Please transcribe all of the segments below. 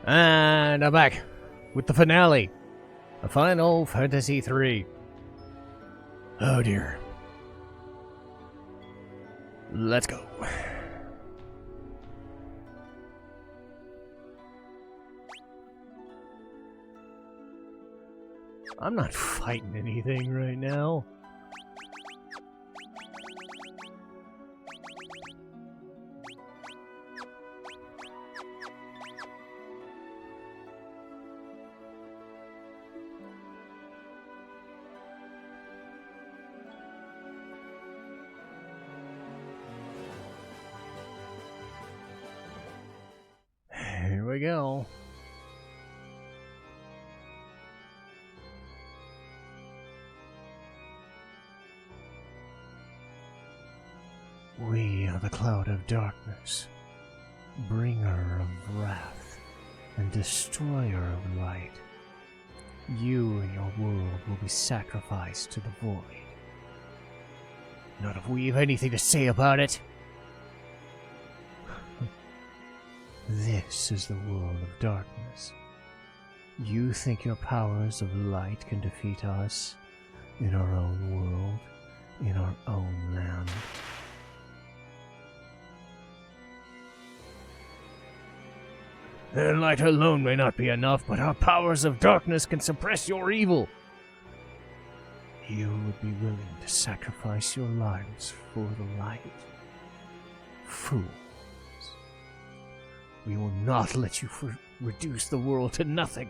And I'm back with the finale of Final Fantasy 3. Oh dear. Let's go. I'm not fighting anything right now. Here we go. We are the cloud of darkness, bringer of wrath, and destroyer of light. You and your world will be sacrificed to the void. Not if we have anything to say about it. This is the world of darkness. You think your powers of light can defeat us in our own world, in our own land. Their light alone may not be enough, but our powers of darkness can suppress your evil. You would be willing to sacrifice your lives for the light? Fools. We will not let you reduce the world to nothing.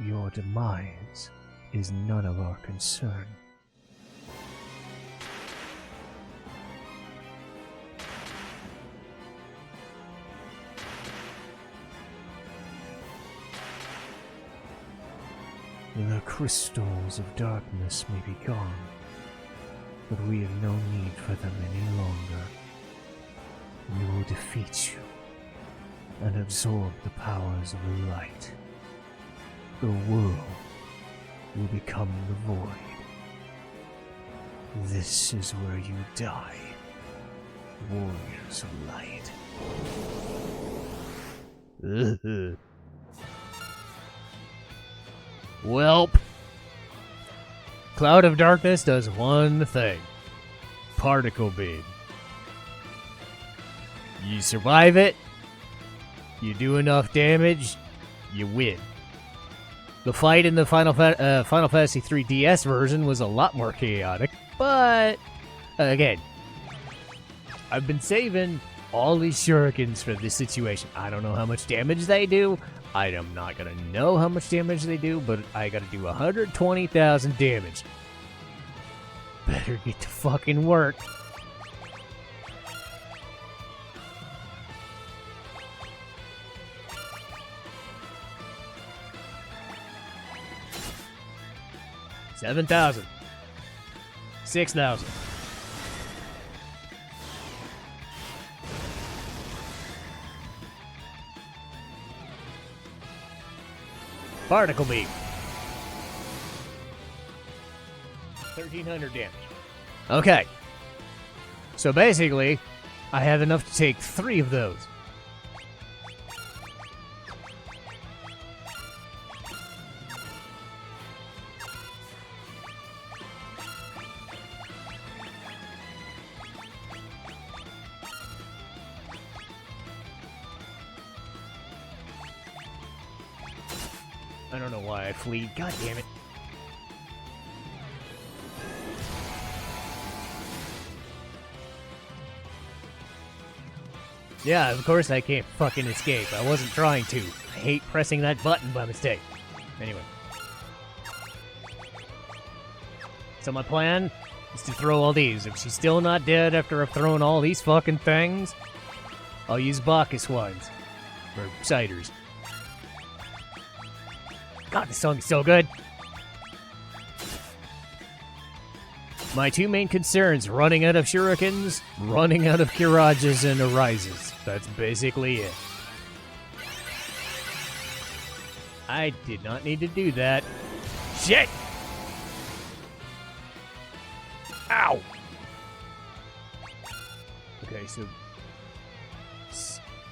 Your demise is none of our concern. The crystals of darkness may be gone, but we have no need for them any longer. We will defeat you and absorb the powers of light. The world will become the void. This is where you die, warriors of light. Welp. Cloud of Darkness does one thing. Particle beam. You survive it, you do enough damage, you win. The fight in the Final Fantasy 3 DS version was a lot more chaotic, but again, I've been saving all these shurikens for this situation. I don't know how much damage they do. I am not gonna know how much damage they do, but I gotta do 120,000 damage. Better get to fucking work. $7,000. $6,000. Particle beam. 1,300 damage. Okay. So basically, I have enough to take 3 of those. I don't know why I flee. God damn it. Yeah, of course I can't fucking escape. I wasn't trying to. I hate pressing that button by mistake. Anyway. So my plan is to throw all these. If she's still not dead after I've thrown all these fucking things, I'll use Bacchus wines. Or ciders. God, this song is so good. My 2 main concerns, running out of shurikens, running out of Kirajas and Arises. That's basically it. I did not need to do that. Shit! Ow! Okay, so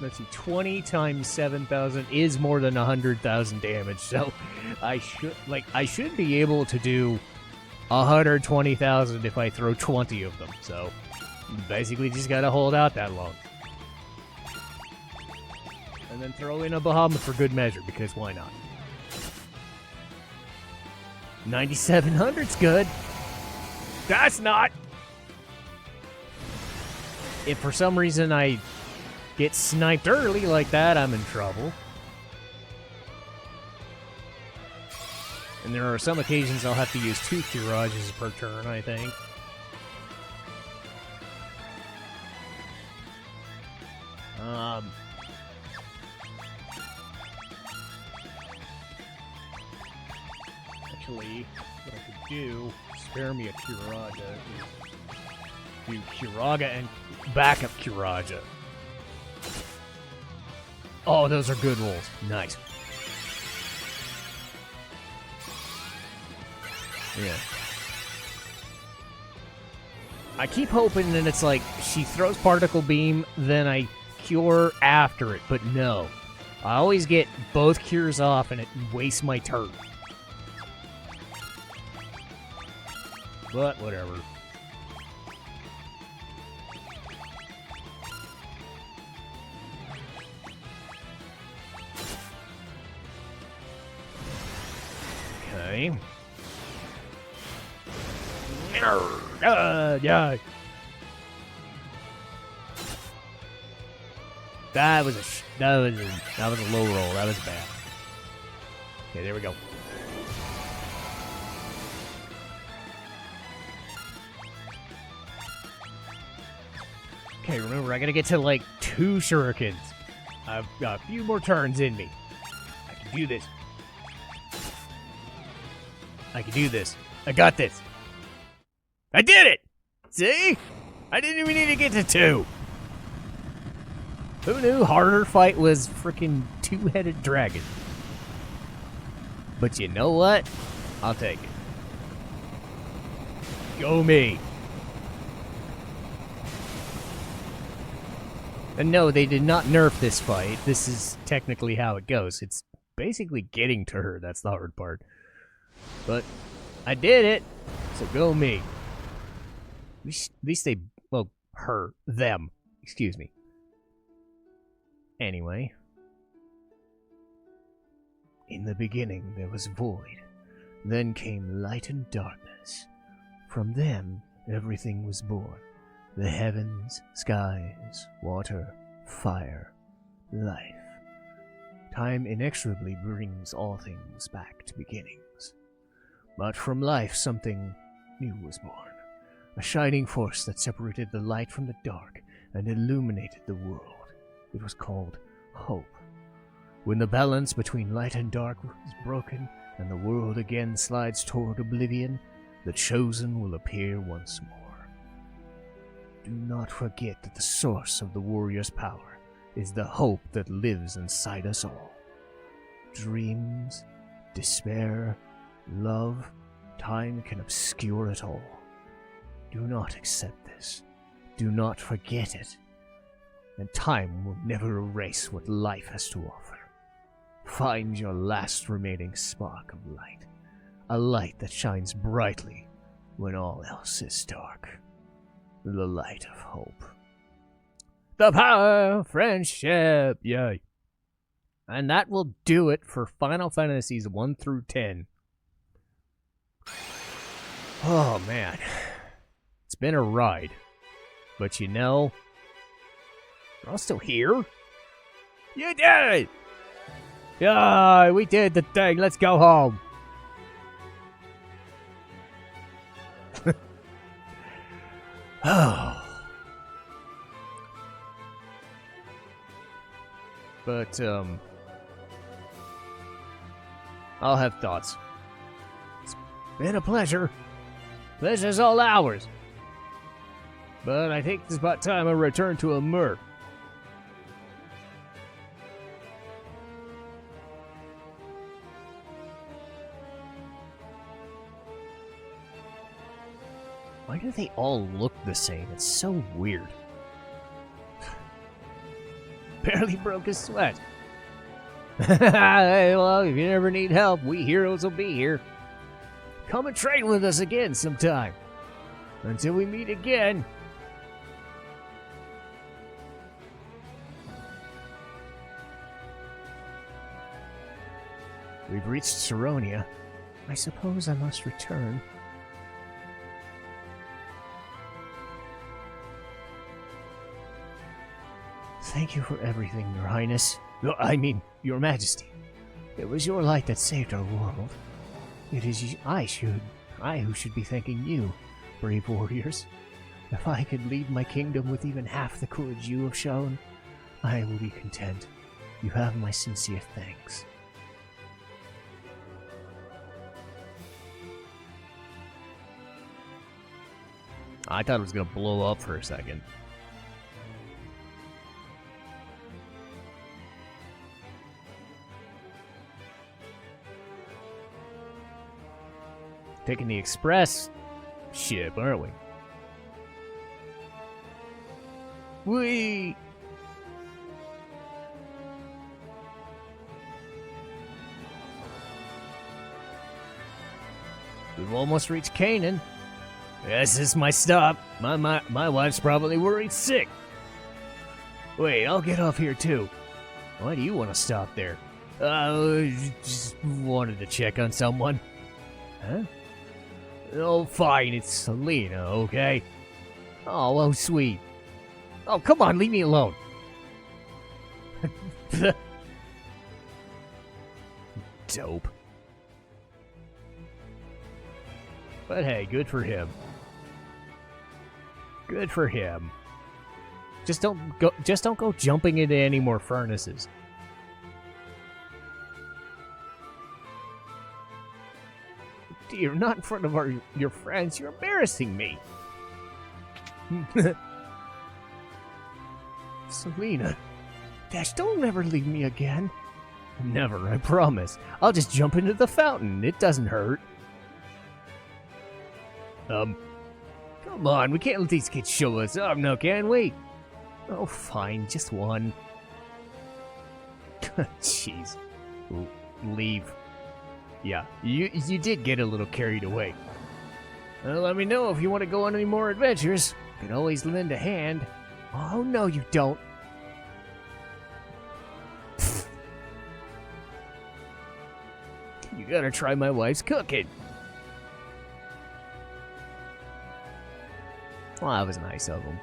let's see, 20 times 7,000 is more than 100,000 damage. So I should be able to do 120,000 if I throw 20 of them. So basically just gotta hold out that long. And then throw in a Bahamut for good measure, because why not? 9,700's good. That's not. If for some reason I get sniped early like that, I'm in trouble. And there are some occasions I'll have to use 2 Kirages per turn, I think. Actually, what I could do, spare me a Kiraja, do Kiraga and backup Kiraja. Oh, those are good rolls. Nice. Yeah. I keep hoping that it's like she throws Particle Beam, then I cure after it, but no. I always get both cures off and it wastes my turn. But whatever. Okay. Yeah. That was a low roll. That was bad. Okay, there we go. Okay, remember, I gotta get to, like, 2 shurikens. I've got a few more turns in me. I can do this. I can do this. I got this. I did it! See? I didn't even need to get to 2. Who knew harder fight was freaking 2-headed dragon? But you know what? I'll take it. Go me. And no, they did not nerf this fight. This is technically how it goes. It's basically getting to her. That's the hard part. But I did it. So go me. At least they... Well, her. Them. Excuse me. Anyway. In the beginning there was void. Then came light and darkness. From them everything was born. The heavens, skies, water, fire, life. Time inexorably brings all things back to beginnings. But from life something new was born. A shining force that separated the light from the dark and illuminated the world. It was called hope. When the balance between light and dark is broken and the world again slides toward oblivion, the chosen will appear once more. Do not forget that the source of the warrior's power is the hope that lives inside us all. Dreams, despair, love, time can obscure it all. Do not accept this. Do not forget it. And time will never erase what life has to offer. Find your last remaining spark of light. A light that shines brightly when all else is dark. The light of hope. The power of friendship! Yay. And that will do it for Final Fantasies 1 through 10. Oh, man. It's been a ride. But you know, we're all still here. You did it! Yeah, we did the thing. Let's go home. Oh. But, I'll have thoughts. It's been a pleasure. Pleasure's all ours. But I think it's about time I return to a Merc. Why do they all look the same? It's so weird. Barely broke a sweat. Well, if you ever need help, we heroes will be here. Come and train with us again sometime. Until we meet again. We've reached Saronia. I suppose I must return. Thank you for everything, Your Highness. I mean, Your Majesty. It was your light that saved our world. It is I who should be thanking you, brave warriors. If I could lead my kingdom with even half the courage you have shown, I will be content. You have my sincere thanks. I thought it was going to blow up for a second. Taking the express ship, aren't we? Whee! We've almost reached Canaan. This is my stop. My wife's probably worried sick. Wait, I'll get off here too. Why do you want to stop there? Just wanted to check on someone. Huh? Oh, fine, it's Selena, okay? Oh, sweet. Oh, come on, leave me alone. Dope. But hey, good for him. Good for him. Just don't go jumping into any more furnaces. Dear, not in front of your friends. You're embarrassing me. Selena. Dash, don't ever leave me again. Never, I promise. I'll just jump into the fountain. It doesn't hurt. Come on, we can't let these kids show us up now, can we? Oh, fine, just one. Jeez. Leave. Yeah, you did get a little carried away. Let me know if you want to go on any more adventures. You can always lend a hand. Oh, no, you don't. You gotta try my wife's cooking. Well, that was nice of them.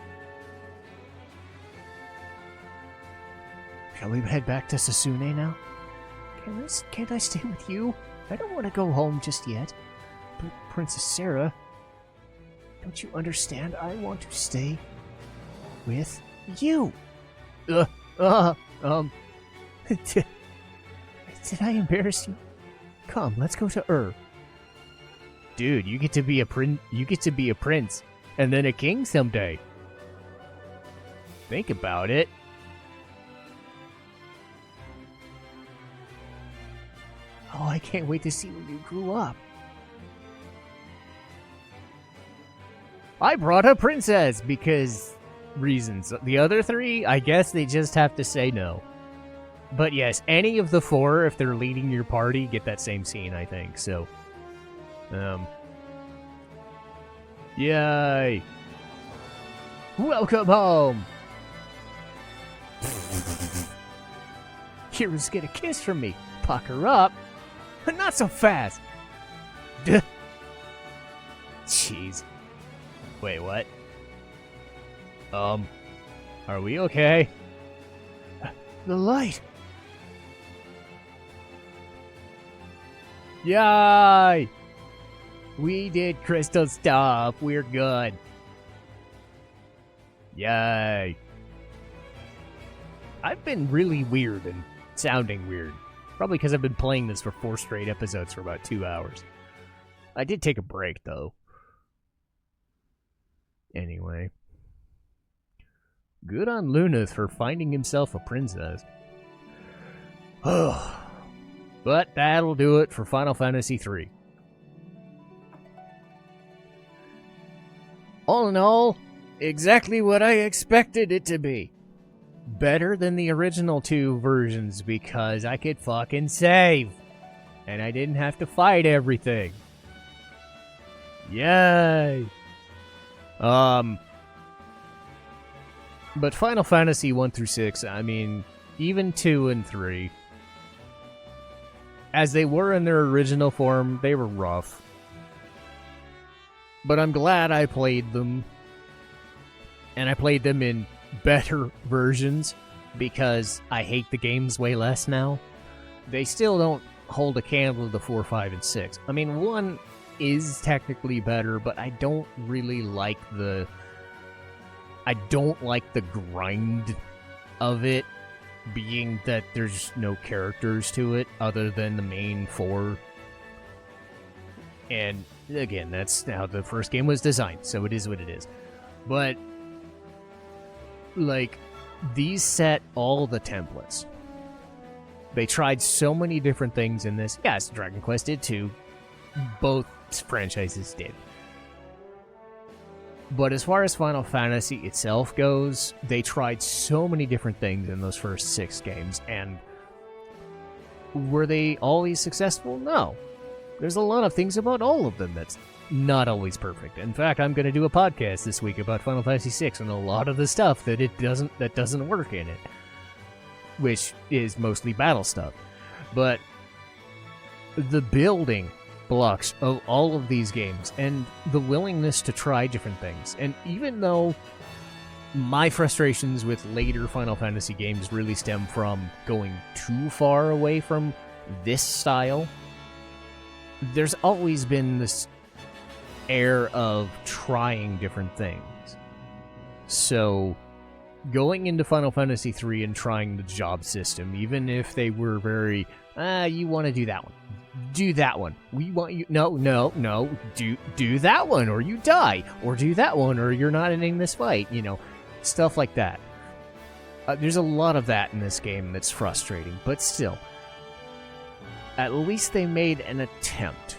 Shall we head back to Sasune now? Can't I stay with you? I don't want to go home just yet. But Princess Sarah, don't you understand? I want to stay with you. Did I embarrass you? Come, let's go to Dude, you get to be a prince and then a king someday. Think about it. Oh, I can't wait to see when you grew up. I brought a princess because reasons. The other three, I guess they just have to say no. But yes, any of the four, if they're leading your party, get that same scene, I think. So, yay. Welcome home. Heroes get a kiss from me. Pucker up. Not so fast. Duh. Jeez. Wait, what? Are we okay? The light. Yay! We did crystal stuff. We're good. Yay. I've been really weird and sounding weird. Probably because I've been playing this for 4 straight episodes for about 2 hours. I did take a break, though. Anyway. Good on Luneth for finding himself a princess. But that'll do it for Final Fantasy III. All in all, exactly what I expected it to be. better than the original 2 versions because I could fucking save. And I didn't have to fight everything. Yay! But Final Fantasy 1 through 6, I mean, even 2 and 3, as they were in their original form, they were rough. But I'm glad I played them. And I played them in better versions because I hate the games way less now. They still don't hold a candle to the 4, 5, and 6. I mean, 1 is technically better, but I don't really like the... I don't like the grind of it, being that there's no characters to it other than the main 4. And again, that's how the first game was designed, so it is what it is. But, like, these set all the templates. They tried so many different things in this. Yes, Dragon Quest did too. Both franchises did. But as far as Final Fantasy itself goes, they tried so many different things in those first 6 games, and were they always successful? No. There's a lot of things about all of them that's not always perfect. In fact, I'm going to do a podcast this week about Final Fantasy VI and a lot of the stuff that doesn't work in it, which is mostly battle stuff. But the building blocks of all of these games and the willingness to try different things. And even though my frustrations with later Final Fantasy games really stem from going too far away from this style, there's always been this air of trying different things. So going into Final Fantasy III and trying the job system, even if they were very, you want to do that one. Do that one. We want you. No. Do that one, or you die. Or do that one, or you're not ending this fight. You know, stuff like that. There's a lot of that in this game that's frustrating, but still, at least they made an attempt.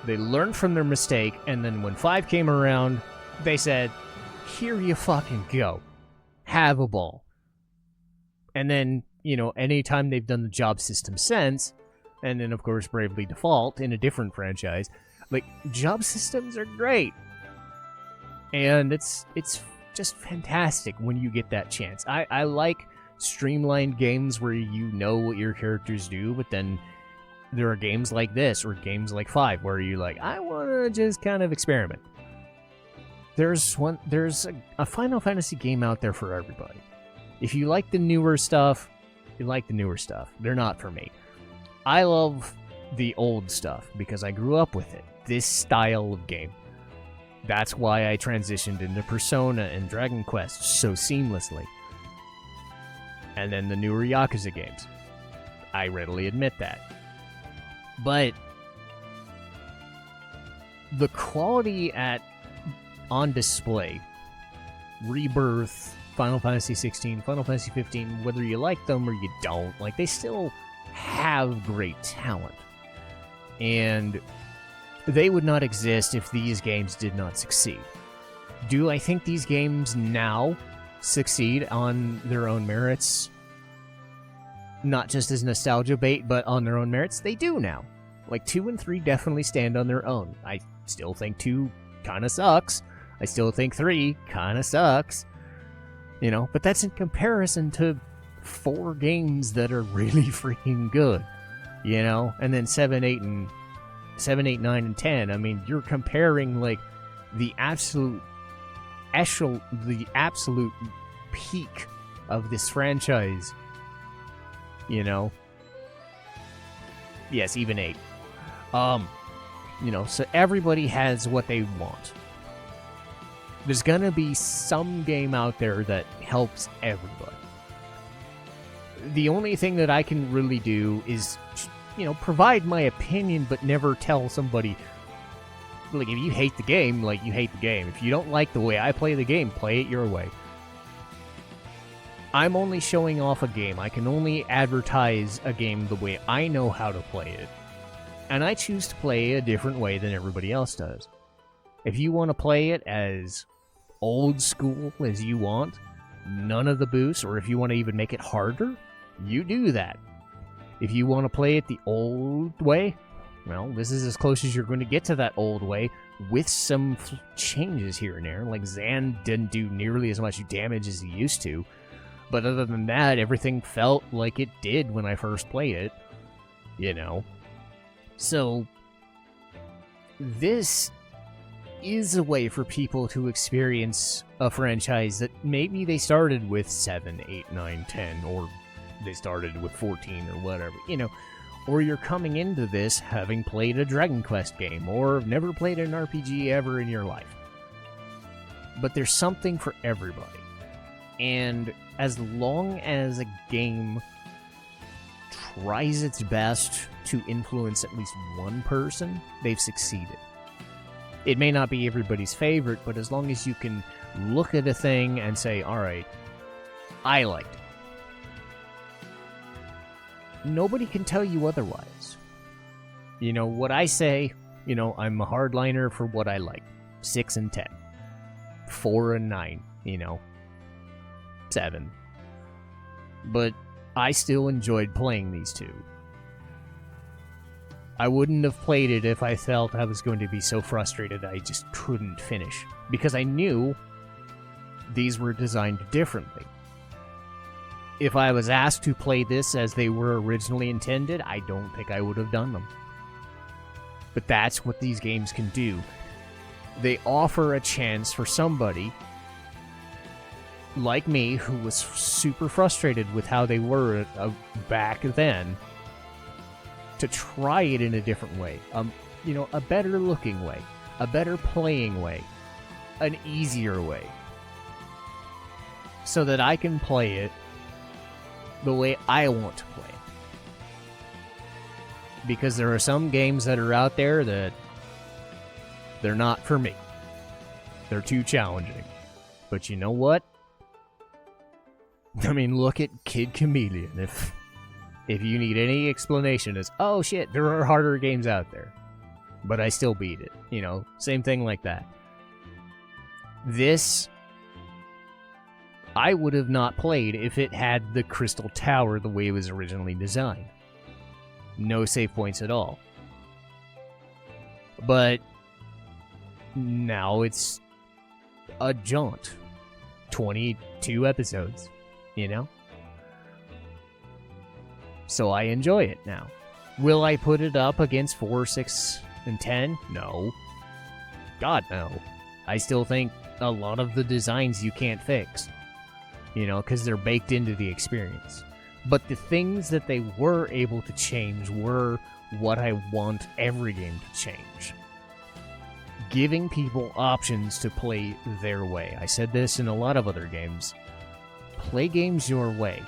They learned from their mistake, and then when 5 came around, they said, "Here you fucking go. Have a ball." And then, you know, anytime they've done the job system since. And then, of course, Bravely Default in a different franchise. Like, job systems are great. And it's just fantastic when you get that chance. I like streamlined games where you know what your characters do, but then there are games like this, or games like 5, where you're like, I want to just kind of experiment. There's a Final Fantasy game out there for everybody. If you like the newer stuff, you like the newer stuff. They're not for me. I love the old stuff because I grew up with it. This style of game. That's why I transitioned into Persona and Dragon Quest so seamlessly. And then the newer Yakuza games. I readily admit that. But the quality on display, Rebirth, Final Fantasy 16, Final Fantasy 15, whether you like them or you don't, like, they still have great talent. And they would not exist if these games did not succeed. Do I think these games now succeed on their own merits? Not just as nostalgia bait, but on their own merits? They do now. Like, 2 and 3 definitely stand on their own. I still think 2 kind of sucks. I still think 3 kind of sucks. You know, but that's in comparison to 4 games that are really freaking good, you know? And then 7, 8, 9, and 10. I mean, you're comparing, like, the absolute peak of this franchise, you know? Yes, even 8. You know, so everybody has what they want. There's gonna be some game out there that helps everybody. The only thing that I can really do is, you know, provide my opinion, but never tell somebody, like, if you hate the game, like, you hate the game. If you don't like the way I play the game, play it your way. I'm only showing off a game. I can only advertise a game the way I know how to play it. And I choose to play a different way than everybody else does. If you want to play it as old school as you want, none of the boosts, or if you want to even make it harder, you do that. If you want to play it the old way, well, this is as close as you're going to get to that old way, with some changes here and there. Like, Zan didn't do nearly as much damage as he used to, but other than that, everything felt like it did when I first played it, you know? So, this is a way for people to experience a franchise that maybe they started with 7, 8, 9, 10, or they started with 14 or whatever, you know, or you're coming into this having played a Dragon Quest game or never played an RPG ever in your life. But there's something for everybody. And as long as a game tries its best to influence at least one person, they've succeeded. It may not be everybody's favorite, but as long as you can look at a thing and say, alright, I liked it. Nobody can tell you otherwise. You know, what I say, you know, I'm a hardliner for what I like. 6 and 10. 4 and 9, you know. 7. But I still enjoyed playing these two. I wouldn't have played it if I felt I was going to be so frustrated I just couldn't finish. Because I knew these were designed differently. If I was asked to play this as they were originally intended, I don't think I would have done them. But that's what these games can do. They offer a chance for somebody like me, who was super frustrated with how they were back then, to try it in a different way. You know, a better looking way, a better playing way, an easier way. So that I can play it the way I want to play it. Because there are some games that are out there that they're not for me. They're too challenging. But you know what? I mean, look at Kid Chameleon. If you need any explanation, it's, oh shit, there are harder games out there. But I still beat it. You know, same thing like that. This, I would have not played if it had the Crystal Tower the way it was originally designed. No save points at all. But now it's a jaunt. 22 episodes, you know? So I enjoy it now. Will I put it up against 4, 6, and 10? No. God, no. I still think a lot of the designs you can't fix. You know, because they're baked into the experience. But the things that they were able to change were what I want every game to change. Giving people options to play their way. I said this in a lot of other games. Play games your way.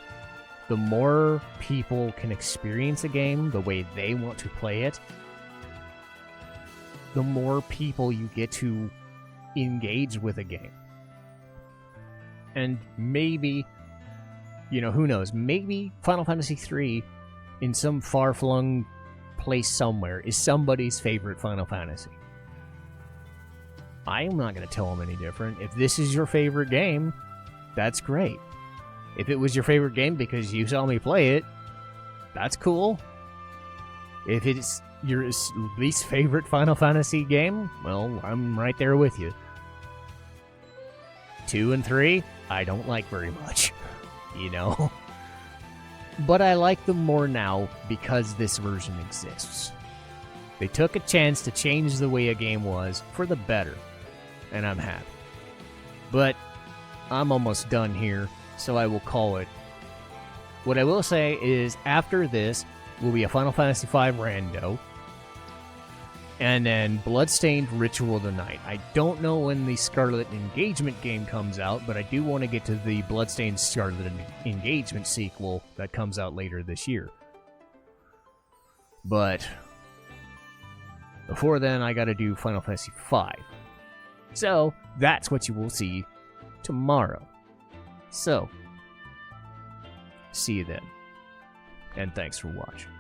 The more people can experience a game the way they want to play it, the more people you get to engage with a game. And maybe, you know, who knows, maybe Final Fantasy III, in some far-flung place somewhere, is somebody's favorite Final Fantasy. I'm not going to tell them any different. If this is your favorite game, that's great. If it was your favorite game because you saw me play it, that's cool. If it's your least favorite Final Fantasy game, well, I'm right there with you. 2 and 3, I don't like very much, you know? But I like them more now because this version exists. They took a chance to change the way a game was for the better, and I'm happy. But I'm almost done here, so I will call it. What I will say is, after this will be a Final Fantasy V Rando, and then Bloodstained Ritual of the Night. I don't know when the Scarlet Engagement game comes out, but I do want to get to the Bloodstained Scarlet Engagement sequel that comes out later this year. But before then, I gotta do Final Fantasy V. So, that's what you will see tomorrow. So, see you then. And thanks for watching.